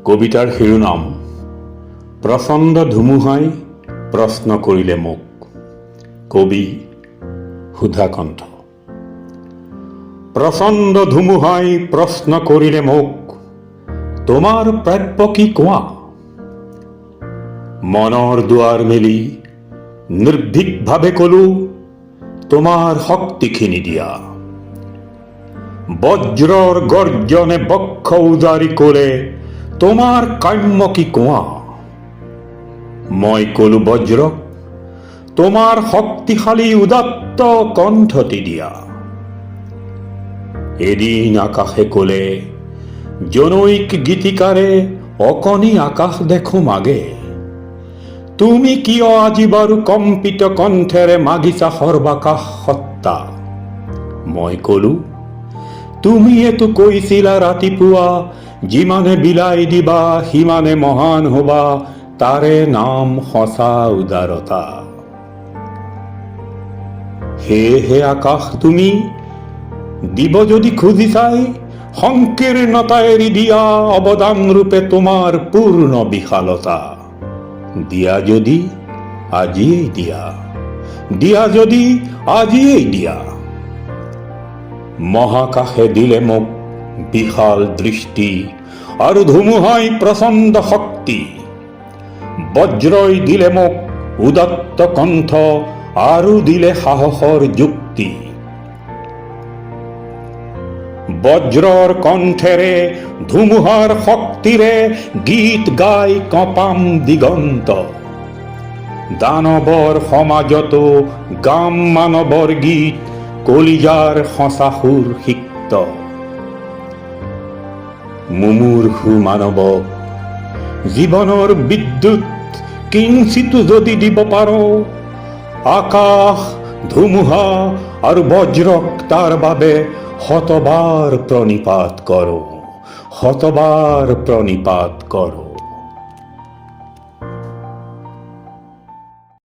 কবিতাৰ শিৰোনাম প্ৰচণ্ড ধুমুহাই প্ৰশ্ন কৰিলে মোক। কবি সুধাকণ্ঠ। প্ৰচণ্ড ধুমুহাই প্ৰশ্ন কৰিলে মোক, তোমাৰ প্ৰাপ্য কি কোৱা? মনৰ দুৱাৰ মেলি নিৰ্ভীকভাৱে কলো, তোমাৰ শক্তিখিনি দিয়া। বজ্ৰৰ গৰ্জনে বক্ষ উজাৰি ক'লে, তোমাৰ কাম্য কি কোৱা? মই কলো বজ্ৰক, তোমাৰ শক্তিশালী উদাত্ত কণ্ঠটি দিয়া। এদিন আকাশে ক'লে, জনৈক গীতিকাৰে অকণি আকাশ দেখো মাগে। তুমি কিয় আজি বাৰু কম্পিত কণ্ঠেৰে মাগিছা সৰ্বাকাশ সত্তা? মই কলো, তুমিয়েতো কৈছিলা ৰাতিপুৱা, যিমানে বিলাই দিবা সিমানে মহান হবা, তাৰে নাম সঁচা উদাৰতা। সেয়েহে আকাশ তুমি দিব যদি খুজিছাই, সংকীৰ্ণতা এৰি দিয়া অৱদান ৰূপে তোমাৰ পূৰ্ণ বিশালতা। দিয়া যদি আজিয়েই দিয়া, দিয়া যদি আজিয়েই দিয়া। মহাকাশে দিলে মোক বিশাল দৃষ্টি, আৰু ধুমুহাই প্ৰচণ্ড শক্তি। বজ্ৰই দিলে মোক উদাত্ত কণ্ঠ, আৰু দিলে সাহসৰ যুক্তি। বজ্ৰৰ কণ্ঠেৰে ধুমুহাৰ শক্তিৰে গীত গাই কঁপাম দিগন্ত। দানৱৰ সমাজতো গাম মানৱৰ গীত, কলিজাৰ সঁচা সুৰ সিক্ত। মুমূৰ্ষু মানৱক জীৱনৰ বিদ্যুৎ কিঞ্চিতো যদি দিব পাৰো, আকাশ, ধুমুহা আৰু বজ্ৰক তাৰ বাবে শতবাৰ প্ৰণিপাত কৰো, শতবাৰ প্ৰণিপাত কৰো।